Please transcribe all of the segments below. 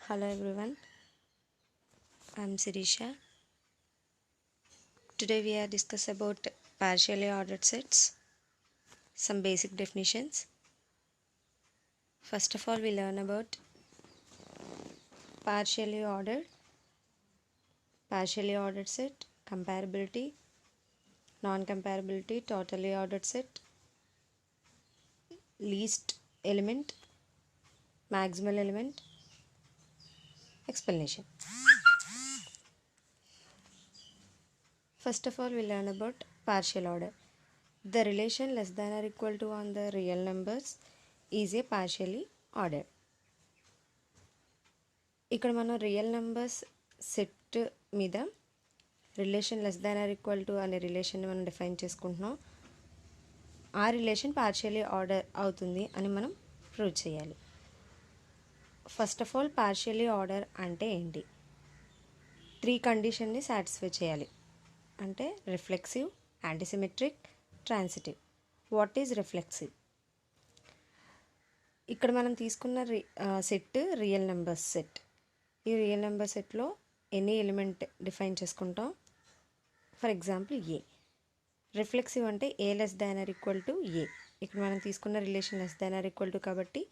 Hello everyone, I'm Sirisha. Today we are discuss about partially ordered sets, some basic definitions. First of all, we learn about partially ordered set, comparability, non-comparability, totally ordered set, least element, maximal element, explanation. First of all, we learn about partial order. The relation less than or equal to on the real numbers is a partially ordered. ఇక్కడ మనం real numbers set మీద relation less than or equal to అనే రిలేషన్ని మనం define చేసుకుంటున్నాం. ఆ relation partially order అవుతుంది అని మనం ప్రూవ్ చేయాలి. First of all partially order అంటే ఏంటి? 3 కండిషన్ని సాటిస్ఫై చేయాలి. అంటే reflexive, antisymmetric, transitive. What is reflexive? ఇక్కడ మనం తీసుకున్న సెట్ రియల్ నెంబర్స్ సెట్. ఈ రియల్ నెంబర్ సెట్లో ఎనీ ఎలిమెంట్ డిఫైన్ చేసుకుంటాం. For example a. రిఫ్లెక్సివ్ అంటే a less than or equal to a. ఇక్కడ మనం తీసుకున్న relation less than or equal to కాబట్టి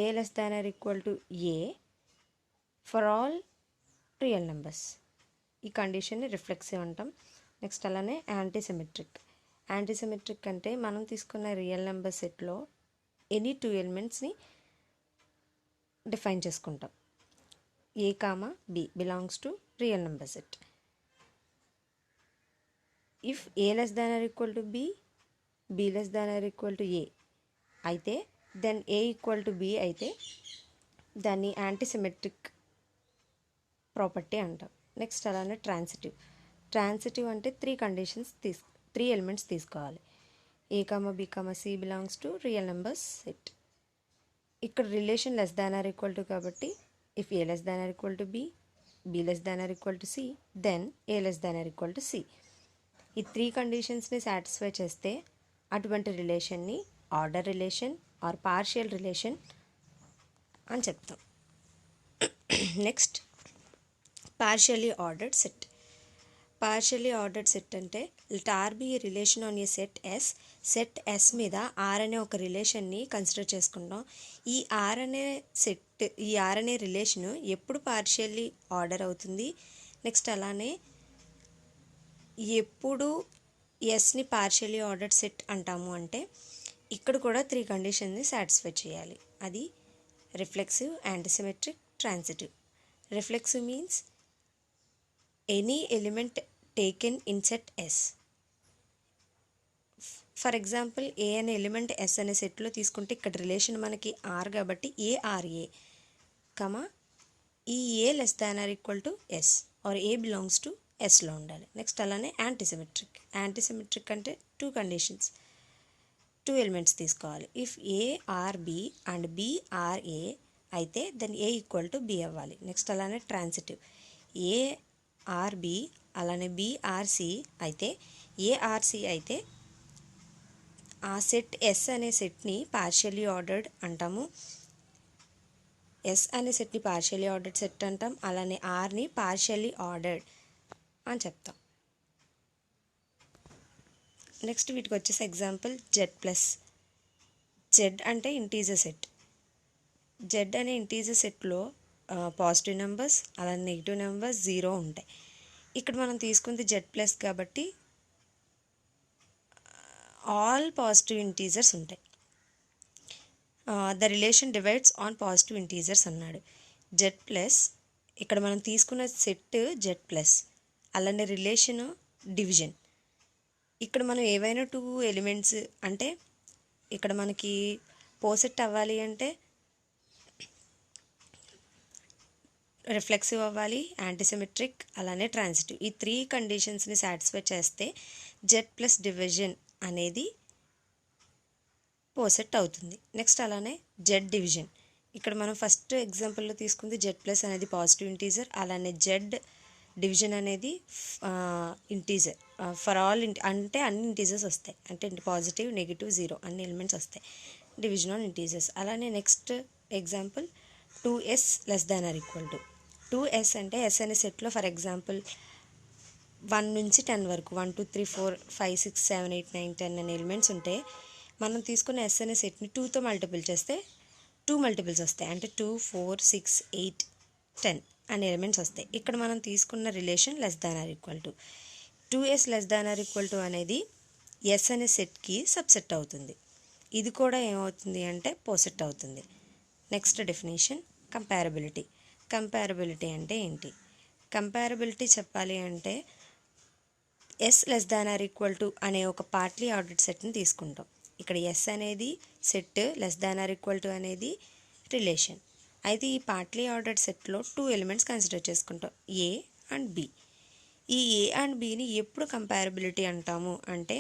a less than or equal to a for all real numbers. ఈ కండిషన్ని reflexive అంటాం. Next అలానే antisymmetric. Antisymmetric అంటే మనం తీసుకున్న రియల్ నెంబర్ సెట్లో ఎనీ 2 ఎలిమెంట్స్ని డిఫైన్ చేసుకుంటాం. A comma b belongs to real number set. If a less than or equal to b, b less than or equal to a అయితే then a equal to b అయితే దాన్ని antisymmetric property అంటాం. Next అలానే transitive. Transitive అంటే 3 elements తీసుకోవాలి. A comma b comma c belongs to real numbers set. ఇక్కడ relation less than or equal to కాబట్టి if a less than or equal to b, b less than or equal to c, then a less than or equal to c. ఈ 3 కండిషన్స్ని satisfy చేస్తే అటువంటి రిలేషన్ని order relation or partial relation అని చెప్తాం. Next partially ordered set. Partially ordered set అంటే let R be relation on a set S మీద R అనే ఒక రిలేషన్ని కన్సిడర్ చేసుకుంటాం. ఈ ఆర్ అనే రిలేషను ఎప్పుడు పార్షియల్లీ ఆర్డర్ అవుతుంది, నెక్స్ట్ అలానే ఎప్పుడు ఎస్ని పార్షియల్లీ ఆర్డర్డ్ సెట్ అంటాము అంటే ఇక్కడ కూడా 3 కండిషన్ని సాటిస్ఫై చేయాలి. అది reflexive, antisymmetric, transitive. Reflexive means any element taken in set S. For example a అనే ఎలిమెంట్ ఎస్ అనే సెట్లో తీసుకుంటే ఇక్కడ రిలేషన్ మనకి ఆర్ కాబట్టి ఏఆర్ఏ కమా ఈ a less than or equal to S or a belongs to ఎస్లో ఉండాలి. నెక్స్ట్ అలానే యాంటీసిమెట్రిక్. యాంటీసిమెట్రిక్ అంటే 2 కండిషన్స్, 2 ఎలిమెంట్స్ తీసుకోవాలి. If a R b and b R a అయితే then a equal to b అవ్వాలి. Next అలానే transitive. A R b అలానే b R c అయితే ఏఆర్సి అయితే ఆ సెట్ ఎస్ అనే సెట్ని పార్షియల్లీ ఆర్డర్డ్ అంటాము. ఎస్ అనే సెట్ని పార్షియల్లీ ఆర్డర్డ్ సెట్ అంటాం. అలానే ఆర్ని పార్షియల్లీ ఆర్డర్డ్ అని చెప్తాం. నెక్స్ట్ వీటికి వచ్చేసి ఎగ్జాంపుల్ జెడ్ ప్లస్. జెడ్ అంటే ఇంటీజర్ సెట్. జెడ్ అనే ఇంటీజర్ సెట్లో పాజిటివ్ నెంబర్స్ అలానే నెగిటివ్ నెంబర్స్ 0 ఉంటాయి. ఇక్కడ మనం తీసుకుంది జెడ్ ప్లస్ కాబట్టి ఆల్ పాజిటివ్ ఇంటీజర్స్ ఉంటాయి. The relation divides on positive integers అన్నాడు. జెడ్ ప్లస్ ఇక్కడ మనం తీసుకున్న సెట్ జెడ్ ప్లస్ అలానే రిలేషన్ డివిజన్. ఇక్కడ మనం ఏవైనా 2 ఎలిమెంట్స్ అంటే ఇక్కడ మనకి పోసెట్ అవ్వాలి అంటే రిఫ్లెక్సివ్ అవ్వాలి, యాంటీసిమెట్రిక్ అలానే ట్రాన్సిటివ్. ఈ 3 కండిషన్స్ని సాటిస్ఫై చేస్తే జెడ్ ప్లస్ డివిజన్ అనేది పోసెట్ అవుతుంది. నెక్స్ట్ అలానే జెడ్ డివిజన్. ఇక్కడ మనం ఫస్ట్ ఎగ్జాంపుల్లో తీసుకుంది జెడ్ ప్లస్ అనేది పాజిటివ్ ఇంటీజర్, అలానే జెడ్ డివిజన్ అనేది ఇంటీజర్ ఫర్ ఆల్ అంటే అన్ని ఇంటీజర్స్ వస్తాయి. అంటే పాజిటివ్, నెగిటివ్, 0 అన్ని ఎలిమెంట్స్ వస్తాయి డివిజన్ ఆన్ ఇంటీజర్స్. అలానే next example 2s less than or equal to 2s అంటే s అనే సెట్లో ఫర్ ఎగ్జాంపుల్ 1 నుంచి 10 వరకు 1 2 3 4 5 6 7 8 9 10 అనే ఎలిమెంట్స్ ఉంటే మనం తీసుకున్న s అనే సెట్ని 2తో మల్టిపుల్ చేస్తే 2 మల్టిపుల్స్ వస్తాయి. అంటే 2 4 6 8 10 అనే ఎలిమెంట్స్ వస్తాయి. ఇక్కడ మనం తీసుకున్న relation less than or equal to 2s less than or equal to అనేది s అనే సెట్కి సబ్సెట్ అవుతుంది. ఇది కూడా ఏమవుతుంది అంటే పోసెట్ అవుతుంది. Next definition comparability. కంపారబిలిటీ అంటే ఏంటి? కంపారబిలిటీ చెప్పాలి అంటే s less than or equal to అనే ఒక పార్ట్లీ ఆర్డర్డ్ సెట్ని తీసుకుంటాం. ఇక్కడ s అనేది సెట్, less than or equal to అనేది రిలేషన్. అయితే ఈ పార్ట్లీ ఆర్డర్డ్ సెట్లో 2 ఎలిమెంట్స్ కన్సిడర్ చేసుకుంటాం, a అండ్ b. ఈ a అండ్ bని ఎప్పుడు కంపారబిలిటీ అంటాము అంటే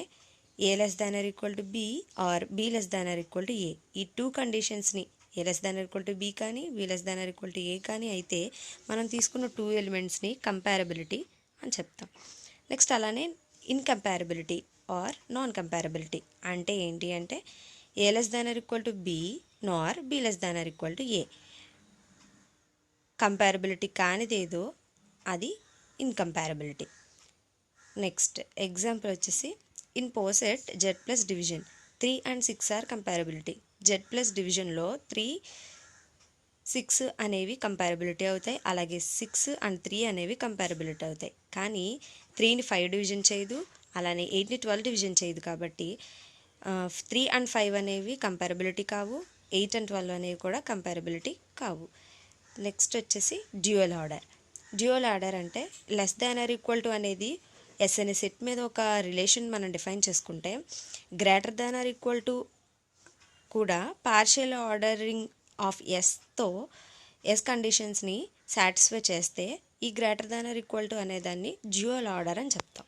a less than or equal to b or b less than or equal to a. ఈ 2 కండిషన్స్ని a less than or equal to b కానీ b less than or equal to a కానీ అయితే మనం తీసుకున్న 2 ఎలిమెంట్స్ని కంపారబిలిటీ అని చెప్తాం. నెక్స్ట్ అలానే ఇన్కంపారబిలిటీ ఆర్ నాన్ కంపారబిలిటీ అంటే ఏంటి అంటే a less than or equal to b nor b less than or equal to a. Comparability కానిదేదో అది ఇన్కంపారబిలిటీ. నెక్స్ట్ ఎగ్జాంపుల్ వచ్చేసి in poset z plus division 3 and 6 are comparability. z plus డివిజన్లో 3 6 అనేవి comparability అవుతాయి, అలాగే 6 అండ్ 3 అనేవి comparability అవుతాయి. కానీ 3ని 5 డివిజన్ చేయదు, అలానే 8ని 12 డివిజన్ చేయదు. కాబట్టి 3 అండ్ 5 అనేవి కంపారబిలిటీ కావు, 8 అండ్ 12 అనేవి కూడా కంపారబిలిటీ కావు. నెక్స్ట్ వచ్చేసి డ్యూయల్ ఆర్డర్. డ్యూయల్ ఆర్డర్ అంటే less than or equal to అనేది s అనే సెట్ మీద ఒక రిలేషన్ మనం డిఫైన్ చేసుకుంటే greater than or equal to కూడా పార్షియల్ ఆర్డరింగ్ ఆఫ్ ఎస్తో ఎస్ కండిషన్స్ని సాటిస్ఫై చేస్తే ఈ greater than or equal to అనేదాన్ని డ్యూయల్ ఆర్డర్ అని చెప్తాం.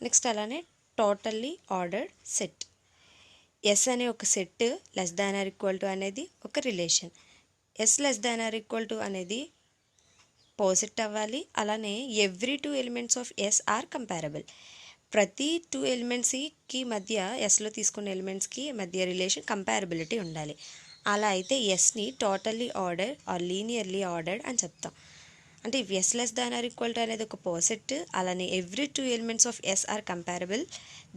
నెక్స్ట్ అలానే టోటల్లీ ఆర్డర్డ్ సెట్. ఎస్ అనే ఒక set less than or equal to అనేది ఒక relation. S less than or equal to అనేది పోసెట్ అవ్వాలి, అలానే every 2 elements of S are comparable. ప్రతి 2 ఎలిమెంట్స్కి మధ్య ఎస్లో తీసుకున్న ఎలిమెంట్స్కి మధ్య రిలేషన్ కంపారబిలిటీ ఉండాలి. అలా అయితే ఎస్ని totally order or linearly ordered అని చెప్తాం. అంటే if S less than or equal to అనేది ఒక పోసెట్, అలానే every 2 elements of S are comparable,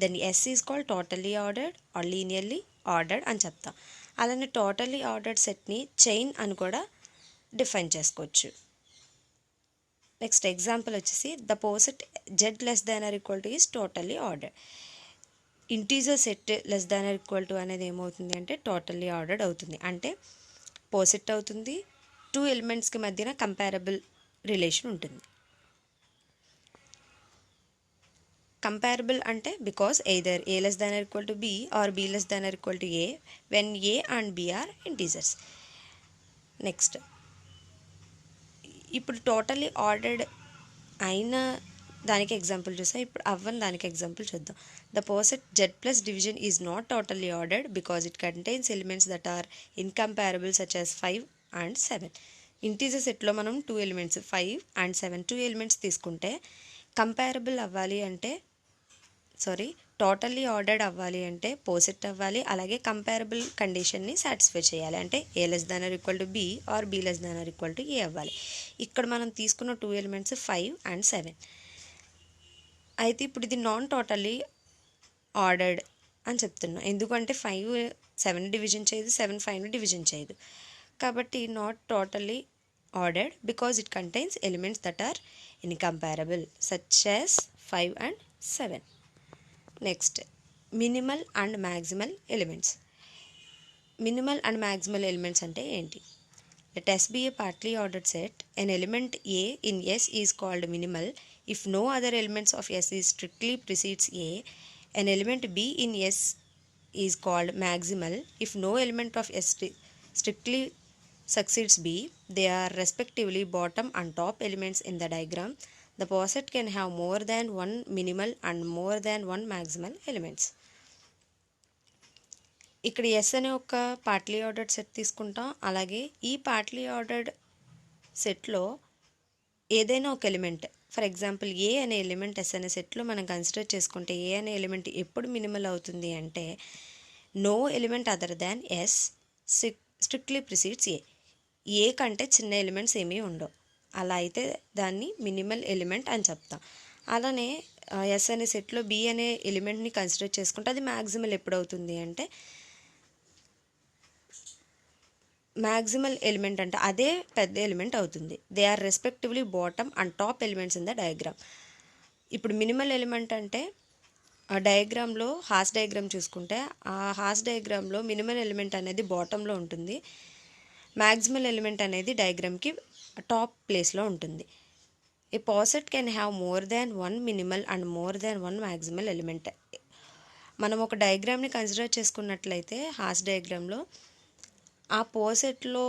then S is called totally ordered or linearly ordered అని చెప్తాం. అలానే టోటల్లీ ఆర్డర్డ్ సెట్ని చైన్ అని కూడా డిఫైన్ చేసుకోవచ్చు. నెక్స్ట్ ఎగ్జాంపుల్ వచ్చేసి the poset z less than or equal to is totally ordered. Integer set less than or equal to అనేది ఏమవుతుంది అంటే టోటల్లీ ఆర్డర్డ్ అవుతుంది. అంటే పోసెట్ అవుతుంది, 2 ఎలిమెంట్స్కి మధ్యన కంపారబుల్ రిలేషన్ ఉంటుంది. కంపారబుల్ అంటే because either a less than or equal to b or b less than or equal to a when a and b are integers. Next ఇప్పుడు టోటల్లీ ఆర్డర్డ్ అయిన దానికి ఎగ్జాంపుల్ చూసాం, ఇప్పుడు అవ్వని దానికి ఎగ్జాంపుల్ చూద్దాం. The poset z plus division is not totally ordered because it contains elements that are incomparable such as 5 and 7. Integer సెట్లో మనం 2 ఎలిమెంట్స్ 5 అండ్ 7 2 ఎలిమెంట్స్ తీసుకుంటే కంపారబుల్ అవ్వాలి అంటే టోటల్లీ ఆర్డర్డ్ అవ్వాలి అంటే పోసెట్ అవ్వాలి, అలాగే కంపారబుల్ కండిషన్ని సాటిస్ఫై చేయాలి. అంటే a less than or equal to b or b less than or equal to a అవ్వాలి. ఇక్కడ మనం తీసుకున్న 2 ఎలిమెంట్స్ 5 అండ్ 7. అయితే ఇప్పుడు ఇది నాన్ టోటల్లీ ఆర్డర్డ్ అని చెప్తున్నాం, ఎందుకంటే 5 7 డివిజన్ చేయదు, 7 5ని డివిజన్ చేయదు. కాబట్టి not totally ordered because it contains elements that are incomparable such as 5 and 7. Next minimal and maximal elements. Minimal and maximal elements అంటే ఏంటి? Let S be a partly ordered set. An element A in S is called minimal if no other elements of S is strictly precedes A. An element B in S is called maximal if no element of S strictly succeeds B. They are respectively bottom and top elements in the diagram. The poset can have more than one minimal and more than one maximal elements. ఇక్కడ yes అనే ఒక partly ordered set తీసుకుంటాం, అలాగే ఈ partly ordered సెట్లో ఏదైనా ఒక element, for example a అనే ఎలిమెంట్ ఎస్ అనే సెట్లో మనం కన్సిడర్ చేసుకుంటే ఏ అనే ఎలిమెంట్ ఎప్పుడు మినిమల్ అవుతుంది అంటే no element other than S strictly precedes a. A కంటే చిన్న ఎలిమెంట్స్ ఏమీ ఉండవు. అలా అయితే దాన్ని మినిమల్ ఎలిమెంట్ అని చెప్తాం. అలానే ఎస్ అనే సెట్లో బి అనే ఎలిమెంట్ని కన్సిడర్ చేసుకుంటే అది మ్యాక్సిమల్ ఎప్పుడవుతుంది అంటే, మ్యాక్సిమల్ ఎలిమెంట్ అంటే అదే పెద్ద ఎలిమెంట్ అవుతుంది. They are respectively bottom and top elements in the diagram. ఇప్పుడు మినిమల్ ఎలిమెంట్ అంటే డయాగ్రామ్లో హాస్ డయాగ్రామ్ చూసుకుంటే ఆ హాస్ డయాగ్రామ్లో మినిమల్ ఎలిమెంట్ అనేది బాటంలో ఉంటుంది, మ్యాక్సిమల్ ఎలిమెంట్ అనేది డయాగ్రామ్కి టాప్ ప్లేస్లో ఉంటుంది. A poset can have more than one minimal and more than one maximal element. మనం ఒక డయాగ్రామ్ని కన్సిడర్ చేసుకున్నట్లయితే హాస్ డయాగ్రామ్లో ఆ పాసెట్లో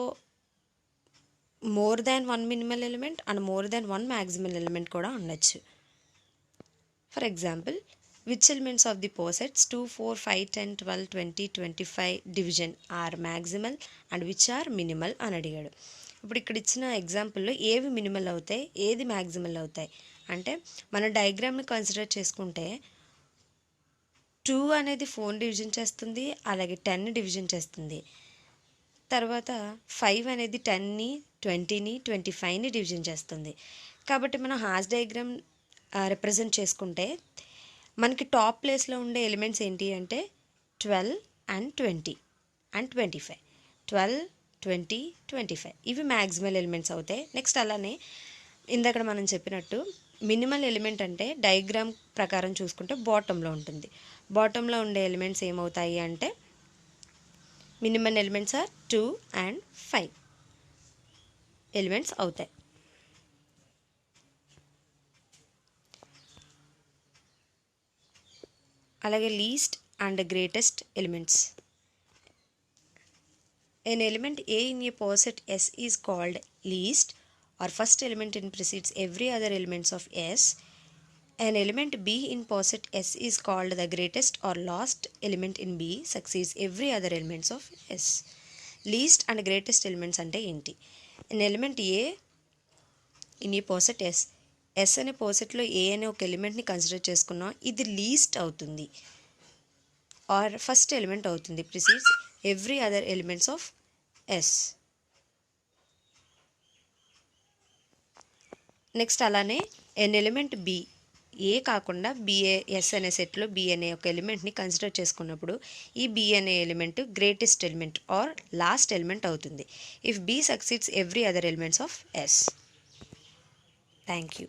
more than one minimal element and more than one maximal element కూడా ఉండొచ్చు. For example, which elements of the posets 2, 4, 5, 10, 12, 20, 25 division are maximal and which are minimal అని అడిగాడు. ఇప్పుడు ఇక్కడ ఇచ్చిన ఎగ్జాంపుల్లో ఏవి మినిమల్ అవుతాయి, ఏది మ్యాక్సిమల్ అవుతాయి అంటే, మన డయాగ్రామ్ని కన్సిడర్ చేసుకుంటే 2 అనేది 4 డివిజన్ చేస్తుంది, అలాగే 10 డివిజన్ చేస్తుంది. తర్వాత 5 అనేది 10ని, 20ని, 25ని డివిజన్ చేస్తుంది. కాబట్టి మనం హాస్ డయాగ్రామ్ రిప్రజెంట్ చేసుకుంటే మనకి టాప్ ప్లేస్లో ఉండే ఎలిమెంట్స్ ఏంటి అంటే 12 అండ్ 20 అండ్ 25. 12, 20, 25 ఇవి మ్యాక్సిమల్ ఎలిమెంట్స్ అవుతాయి. నెక్స్ట్ అలానే ఇందాక మనం చెప్పినట్టు మినిమల్ ఎలిమెంట్ అంటే డయాగ్రామ్ ప్రకారం చూసుకుంటే బాటంలో ఉంటుంది. బాటంలో ఉండే ఎలిమెంట్స్ ఏమవుతాయి అంటే minimal elements are 2 and 5 elements అవుతాయి. అలాగే least and greatest elements. An element A in a poset S is called least or first element in precedes every other elements of S. An element B in poset S is called the greatest or last element in B succeeds every other elements of S. Least and greatest elements అంటే ఏంటి? An element A in a poset S. S అనే పోసెట్లో ఏ అనే ఒక ఎలిమెంట్ని consider చేసుకున్నాం, ఇది least అవుతుంది or first element అవుతుంది, precedes every other elements of S. Next అలానే ఎన్ ఎలిమెంట్ బి, ఏ కాకుండా బిఏ ఎస్ అనే సెట్లో బి అనే ఒక ఎలిమెంట్ని కన్సిడర్ చేసుకున్నప్పుడు ఈ బి అనే element greatest element or last element అవుతుంది if b succeeds every other elements of S. Thank you.